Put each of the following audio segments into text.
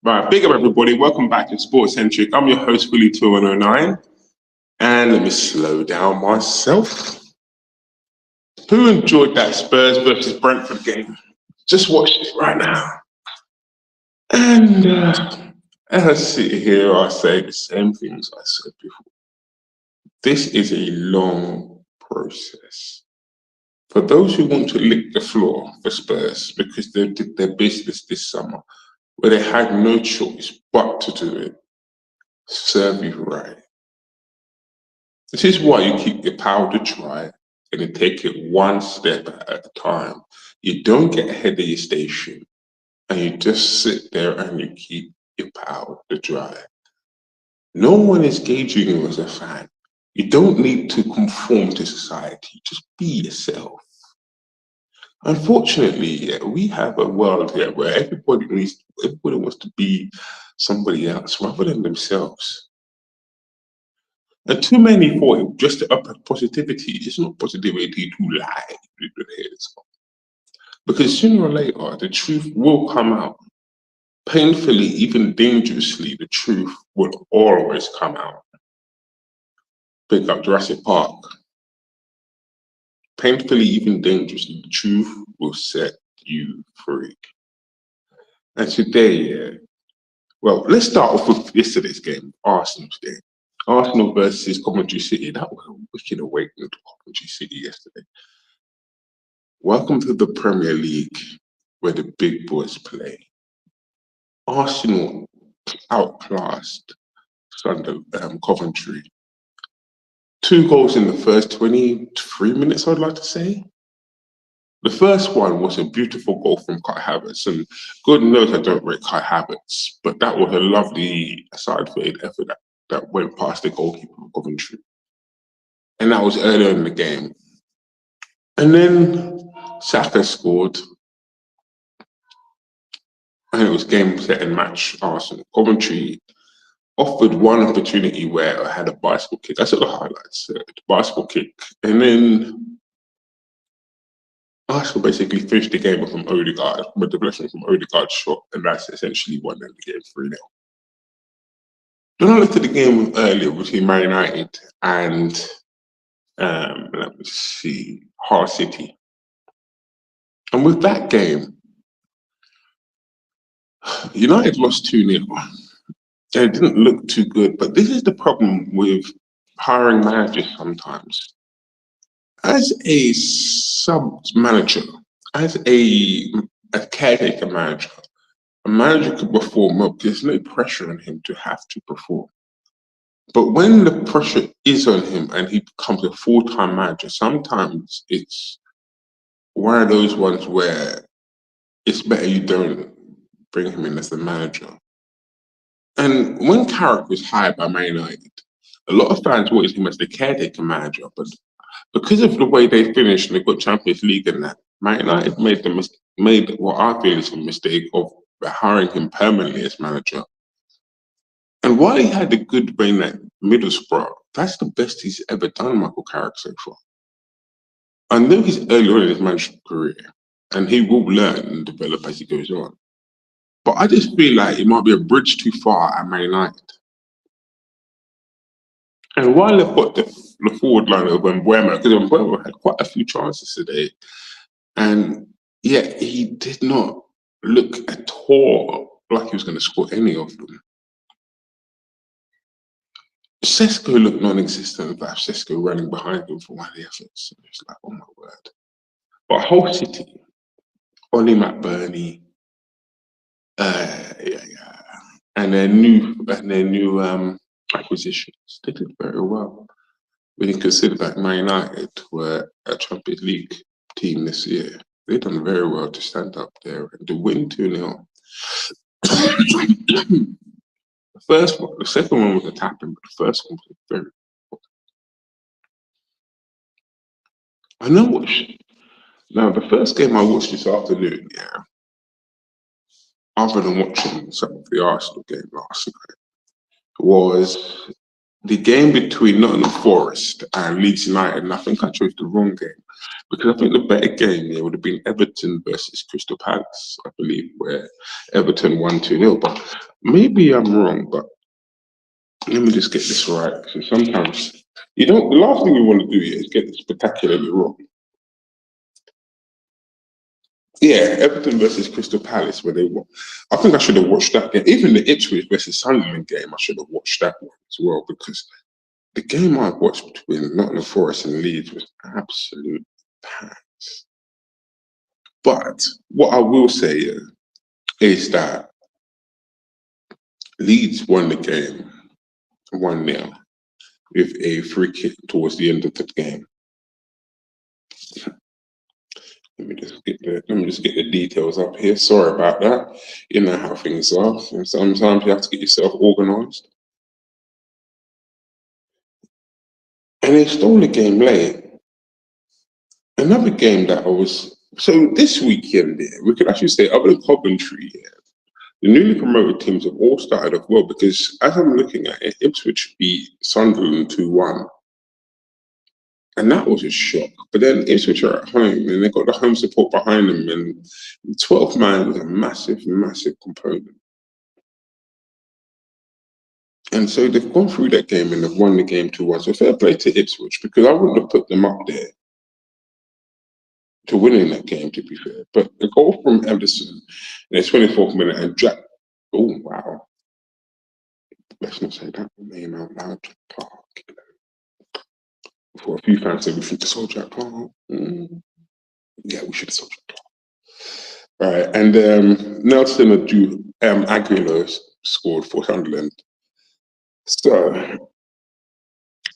Right, big up everybody. Welcome back to SportSentric. I'm your host, Willie 2109. And let me slow down myself. Who enjoyed that Spurs versus Brentford game? Just watched it right now. And as I sit here, I say the same things I said before. This is a long process. For those who want to lick the floor for Spurs because they did their business this summer, where they had no choice but to do it, serve you right. This is why you keep your powder dry and you take it one step at a time. You don't get ahead of your station and you just sit there and you keep your powder dry. No one is gauging you as a fan. You don't need to conform to society. Just be yourself. Unfortunately, we have a world here where everybody wants to be somebody else rather than themselves. And too many thought just to up positivity. It's not positivity to lie. Because sooner or later, the truth will come out. Painfully, even dangerously, the truth will always come out. Pick up Jurassic Park. Painfully, even dangerously, the truth will set you free. And today, well, let's start off with yesterday's game, Arsenal's game. Arsenal versus Coventry City. That was a wicked awakening to Coventry City yesterday. Welcome to the Premier League, where the big boys play. Arsenal outclassed Coventry. 2 goals in the first 23 minutes, I'd like to say. The first one was a beautiful goal from Kai Havertz, and God knows I don't rate Kai Havertz, but that was a lovely side-footed effort that went past the goalkeeper of Coventry. And that was earlier in the game. And then Saka scored, and it was game, set, and match Arsenal. Coventry offered one opportunity where I had a bicycle kick. I saw the highlights, the bicycle kick. And then Arsenal basically finished the game with an Odegaard, with deflection from Odegaard's shot, and that's essentially won the game 3-0. Then I looked at the game earlier between Man United and let me see, Hull City. And with that game, United lost 2-0. It didn't look too good, but this is the problem with hiring managers sometimes. As a sub-manager, as a caretaker manager, a manager could perform well. There's no pressure on him to have to perform. But when the pressure is on him and he becomes a full-time manager, sometimes it's one of those ones where it's better you don't bring him in as the manager. And when Carrick was hired by Man United, a lot of fans wanted him as the caretaker manager, but because of the way they finished and they got Champions League and that, Man United made what I feel is a mistake of hiring him permanently as manager. And while he had a good reign at Middlesbrough, that's the best he's ever done, Michael Carrick, so far. I know he's early on in his management career, and he will learn and develop as he goes on. But I just feel like it might be a bridge too far at Man United. And while they've got the forward line of Mbeumo, because Mbeumo had quite a few chances today, and yet he did not look at all like he was going to score any of them. Sesko looked non-existent without Sesko running behind him for one of the efforts. It's like, oh my word. But Hull City, Ollie McBurney, and their new acquisitions, they did very well. When you consider that Man United were a Champions League team this year, they've done very well to stand up there and to win 2-0. The second one was a tapping, but the first one was very good. I know now the first game I watched this afternoon, other than watching some of the Arsenal game last night, was the game between Nottingham Forest and Leeds United, and I think I chose the wrong game. Because I think the better game would have been Everton versus Crystal Palace, I believe, where Everton won 2-0. But maybe I'm wrong, but let me just get this right. So sometimes you don't, the last thing you want to do is get this spectacularly wrong. Yeah, Everton versus Crystal Palace, where they won. I think I should have watched that game. Even the Ipswich versus Sunderland game, I should have watched that one as well, because the game I watched between Nottingham Forest and Leeds was absolute pants. But what I will say is that Leeds won the game 1-0 with a free kick towards the end of the game. Let me just get the details up here. Sorry about that. You know how things are. Sometimes you have to get yourself organised. And they stole the game late. Another game that I was so this weekend, we could actually say other than Coventry, the newly promoted teams have all started off well, because as I'm looking at it, Ipswich beat Sunderland 2-1. And that was a shock. But then Ipswich are at home and they've got the home support behind them. And 12 man was a massive, massive component. And so they've gone through that game and they've won the game 2-1. So fair play to Ipswich, because I wouldn't have put them up there to winning that game, to be fair. But the goal from Ederson in the 24th minute and Jack, oh wow. Let's not say that name out loud, Jack Clark. For a few fans say we should have sold Jack Clark. Yeah, we should have sold Jack Clark. Right, and Nelson Aguilar scored for Sunderland. So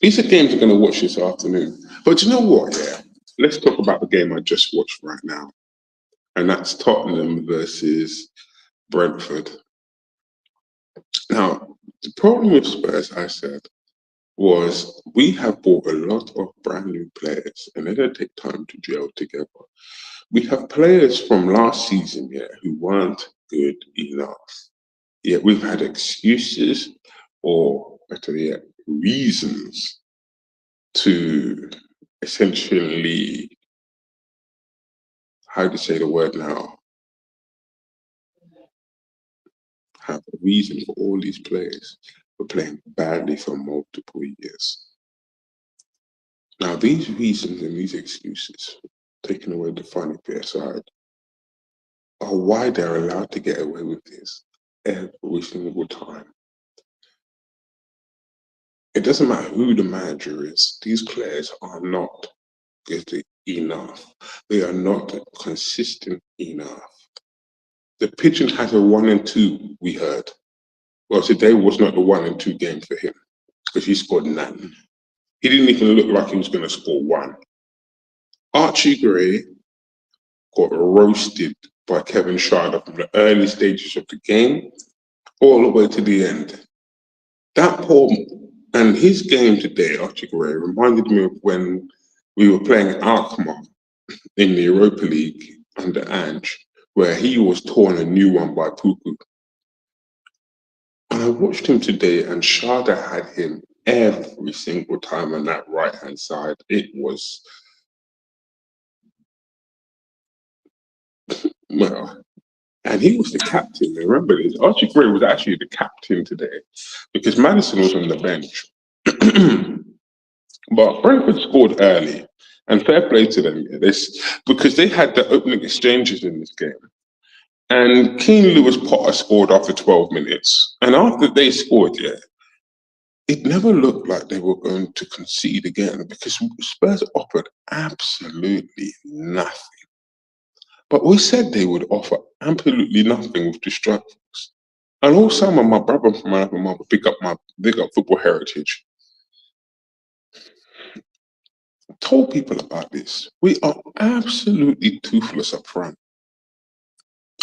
these are games I'm going to watch this afternoon. But you know what? Yeah, let's talk about the game I just watched right now, and that's Tottenham versus Brentford. Now, the problem with Spurs, I said, was we have bought a lot of brand new players, and they don't take time to gel together. We have players from last season, who weren't good enough. Yet we've had excuses, or better yet, reasons to essentially, how to say the word now, have a reason for all these players for playing badly for multiple years. Now, these reasons and these excuses, taking away the funny bit aside, are why they're allowed to get away with this every single time. It doesn't matter who the manager is, these players are not good enough. They are not consistent enough. The Pigeon has a 1 and 2, we heard. Well, today was not the 1 and 2 game for him, because he scored none. He didn't even look like he was going to score 1. Archie Gray got roasted by Kevin Schreiber from the early stages of the game all the way to the end. And his game today, Archie Gray, reminded me of when we were playing Alkmaar in the Europa League under Ange, where he was torn a new one by Puku. And I watched him today, and Sharda had him every single time on that right-hand side. It was, well, and he was the captain. Remember this, Archie Gray was actually the captain today, because Madison was on the bench. But Brentford scored early, and fair play to them, because they had the opening exchanges in this game. And Keane Lewis Potter scored after 12 minutes. And after they scored, it never looked like they were going to concede again, because Spurs offered absolutely nothing. But we said they would offer absolutely nothing with the strikers. And all summer, my brother from another mother big up Football Heritage, told people about this. We are absolutely toothless up front.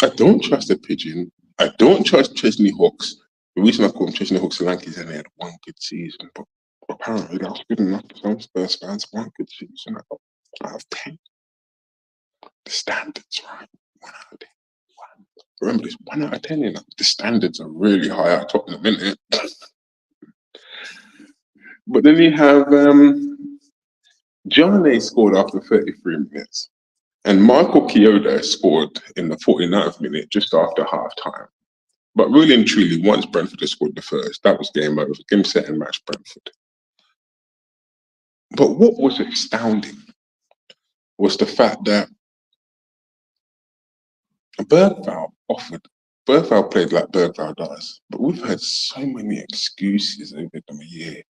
I don't trust the Pigeon. I don't trust Chesney Hawks. The reason I call him Chesney Hawks and Yankees, and they had one good season, but apparently that was good enough for some Spurs fans. One good season out of 10. The standards, right? 1 out of 10. Remember this, 1 out of 10, the standards are really high at Tottenham, isn't it? But then you have Jane scored after 33 minutes. And Michael Chiodo scored in the 49th minute, just after half time. But really and truly, once Brentford had scored the first, that was game over. Game, set, and match Brentford. But what was astounding was the fact that Bergvall played like Bergvall does. But we've had so many excuses over the year.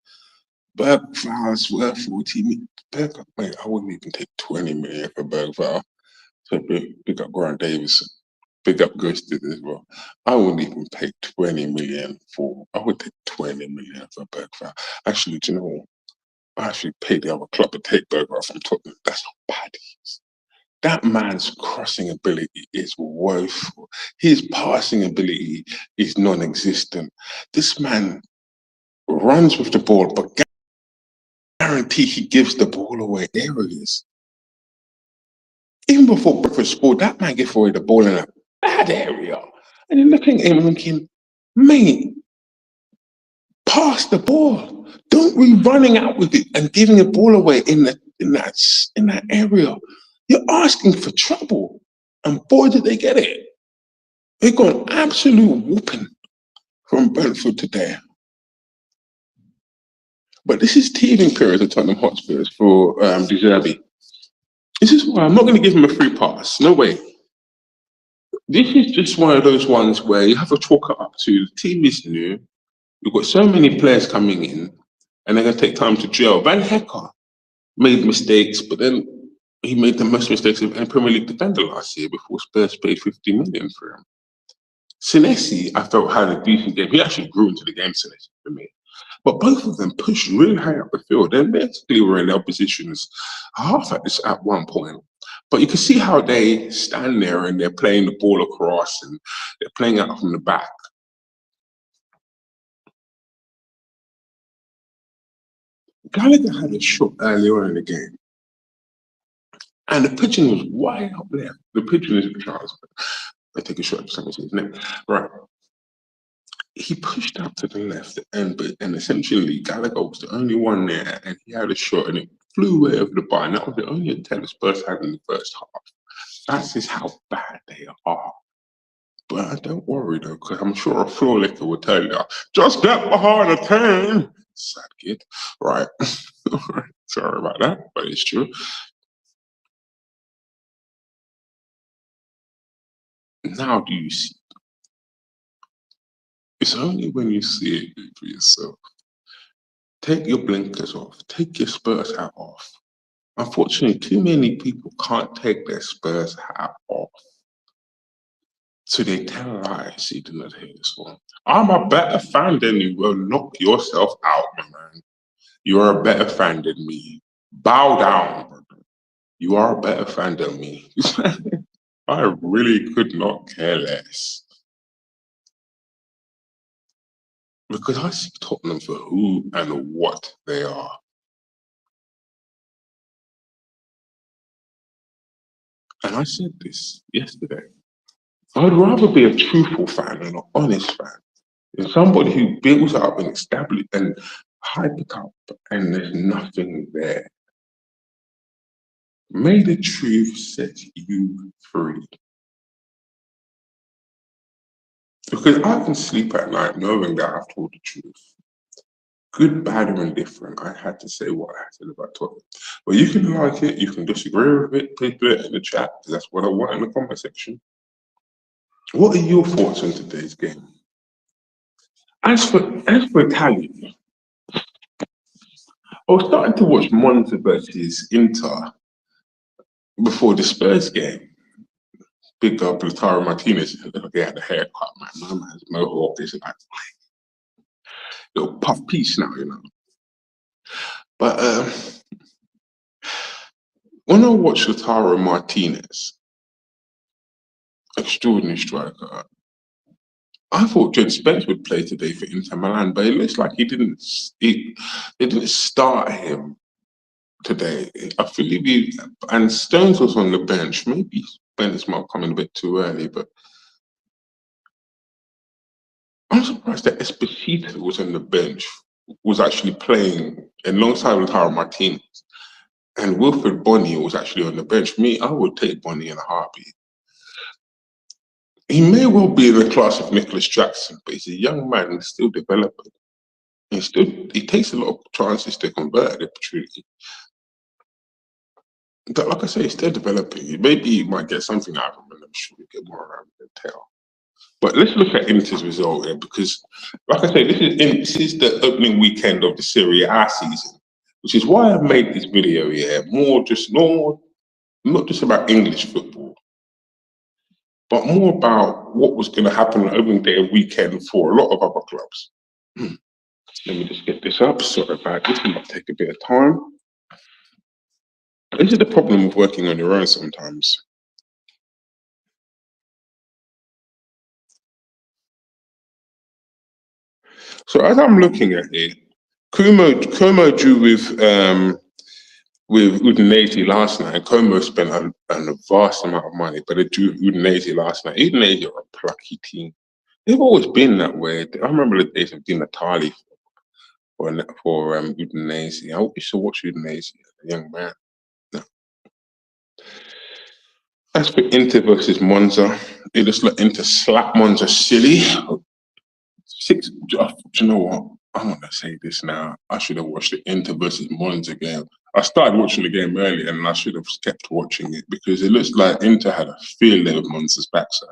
Bergvall's worth 40 million. Mate, I wouldn't even take 20 million for Bergvall. So big up Grant Davis. Big up Ghosted as well. I wouldn't even pay 20 million for. I would take 20 million for Bergvall. Actually, do you know what? I actually paid the other club to take Bergvall from Tottenham. That's how bad he is. That man's crossing ability is woeful. His passing ability is non-existent. This man runs with the ball, but guarantee he gives the ball away areas. Even before Brentford scored, that man gave away the ball in a bad area. And you're looking at him and thinking, mate, pass the ball. Don't be running out with it and giving the ball away in that area. You're asking for trouble. And boy, did they get it. They got an absolute whooping from Brentford today. But this is teething period at Tottenham Hotspurs for De Zerbi. This is why I'm not going to give him a free pass. No way. This is just one of those ones where you have to chalk it up to the team is new. We've got so many players coming in, and they're going to take time to gel. Van Hecker made mistakes, but then he made the most mistakes of any Premier League defender last year before Spurs paid 50 million for him. Senesi, I felt, had a decent game. He actually grew into the game, Senesi, for me. But both of them pushed really high up the field. They basically were in their positions half at this at one point. But you can see how they stand there and they're playing the ball across and they're playing out from the back. Gallagher had a shot earlier on in the game. And the pitching was wide up there. The pitching is Charles. I take a shot at something, isn't it? Right. He pushed out to the left and essentially Gallagher was the only one there and he had a shot and it flew way over the bar. And that was the only attempt Spurs had in the first half. That's just how bad they are. But don't worry though, because I'm sure a floor licker will tell you, just get behind the team. Sad kid. Right. Sorry about that, but it's true. Now do you see? It's only when you see it for yourself. Take your blinkers off. Take your Spurs hat off. Unfortunately, too many people can't take their Spurs hat off. So they tell lies. You do not hear this one. I'm a better fan than you. Will knock yourself out, my man. You are a better fan than me. Bow down, brother. You are a better fan than me. I really could not care less. Because I see Tottenham for who and what they are. And I said this yesterday. I'd rather be a truthful fan than an honest fan. Than somebody who builds up and establishes and hype it up and there's nothing there. May the truth set you free. Because I can sleep at night knowing that I've told the truth. Good, bad, or indifferent, I had to say what I said about Tottenham. But you can like it, you can disagree with it, put it in the chat, because that's what I want in the comment section. What are your thoughts on today's game? As for Italian, I was starting to watch Monza versus Inter before the Spurs game. Big up Lautaro Martinez. They had a haircut, man. My man's mohawk is like little puff piece now, you know. But when I watched Lautaro Martinez, extraordinary striker, I thought Jed Spence would play today for Inter Milan, but it looks like they didn't start him today. I believe and Stones was on the bench. Maybe Spence might come in a bit too early, but I'm surprised that Esposito was on the bench, was actually playing alongside Lautaro Martinez. And Wilfred Bonny was actually on the bench. Me, I would take Bonny in a heartbeat. He may well be in the class of Nicholas Jackson, but he's a young man and still developing. He takes a lot of chances to convert an opportunity. But like I say, he's still developing. Maybe you might get something out of him, and I'm sure you get more around the tail. But let's look at Inter's result here, because, like I say, this is the opening weekend of the Serie A season, which is why I made this video here. Not just about English football, but more about what was going to happen on opening day and weekend for a lot of other clubs. Let me just get this up. Sorry about this. It might take a bit of time. This is the problem with working on your own sometimes. So as I'm looking at it, Como drew with Udinese last night. Como spent a vast amount of money, but they drew Udinese last night. Udinese are a plucky team. They've always been that way. I remember the days of Di Natale for Udinese. I used to watch Udinese as a young man. No. As for Inter versus Monza, it just let Inter slap Monza silly. Do you know what? I'm gonna say this now. I should have watched the Inter versus Monza game. I started watching the game earlier, and I should have kept watching it because it looks like Inter had a field day with Monza's backside.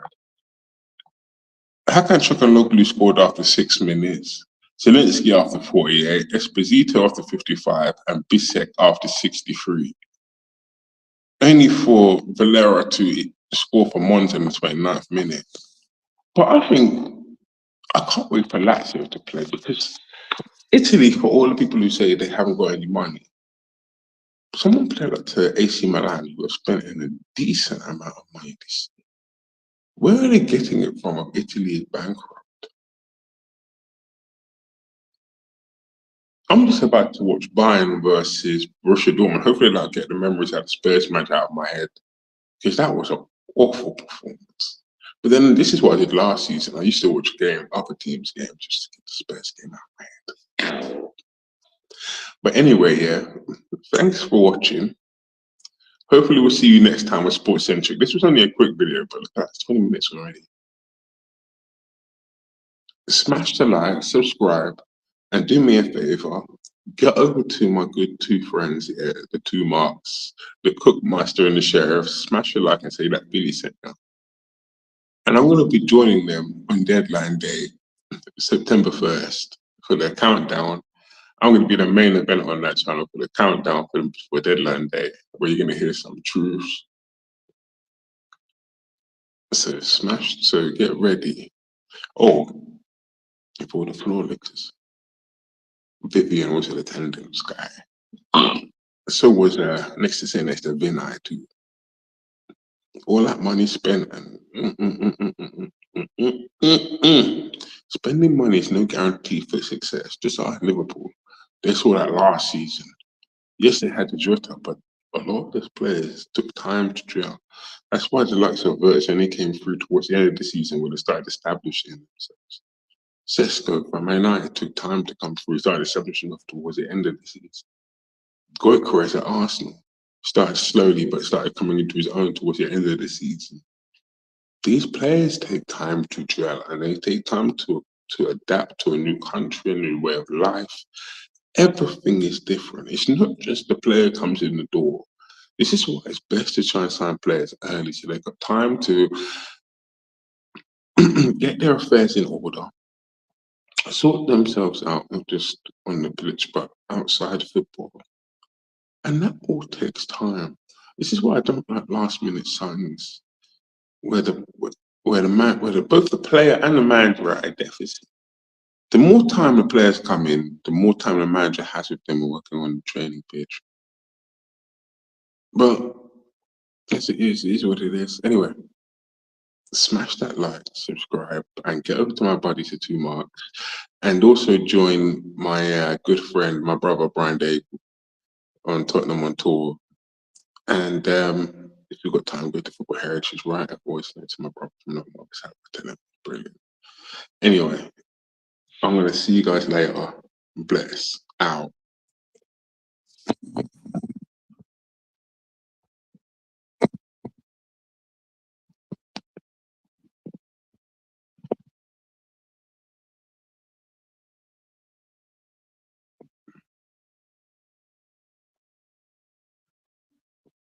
Hakan Çalhanoğlu scored after 6 minutes, Zelensky after 48, Esposito after 55, and Bisek after 63. Only for Valera to score for Monza in the 29th minute. But I think I can't wait for Lazio to play, because Italy, for all the people who say they haven't got any money, someone played up to AC Milan who have spent a decent amount of money this year. Where are they getting it from if Italy is bankrupt? I'm just about to watch Bayern versus Borussia Dortmund. Hopefully I'll get the memories of the Spurs match out of my head, because that was an awful performance. But then this is what I did last season. I used to watch other teams' games just to get the Spurs game out of my head. But anyway, yeah, thanks for watching. Hopefully we'll see you next time with SportSentric. This was only a quick video, but look, that's 20 minutes already. Smash the like, subscribe, and do me a favor, get over to my good two friends here, the two Marks, the Cookmaster and the Sheriff. Smash the like and say that Billy sent you. And I'm going to be joining them on deadline day, September 1st, for their countdown. I'm going to be the main event on that channel for the countdown for deadline day, where you're going to hear some truths. So get ready. Oh, for the floor lickers, Vivian was an attendance guy. So was next to Vinay too. All that money spent and spending money is no guarantee for success. Just like Liverpool, they saw that last season. Yes, they had the Jota, but a lot of those players took time to drill. That's why the likes of Virtus only came through towards the end of the season when they started establishing themselves. Sesko from Man United took time to come through, started establishing off towards the end of the season. Gyökeres at Arsenal started slowly, but started coming into his own towards the end of the season. These players take time to gel, and they take time to adapt to a new country, a new way of life. Everything is different. It's not just the player comes in the door. This is why it's best to try and sign players early, so they've got time to get their affairs in order, sort themselves out, not just on the pitch, but outside football. And that all takes time. This is why I don't like last-minute signings, where both the player and the manager are at a deficit. The more time the players come in, the more time the manager has with them working on the training pitch. But yes, it is what it is. Anyway, smash that like, subscribe, and get over to my buddies at 2 Marks, and also join my good friend, my brother Brian Day, on Tottenham on tour. And if you've got time, go to Football Heritage, right? I've always said to my brother from Tottenham. Brilliant. Anyway, I'm going to see you guys later. Bless. Out.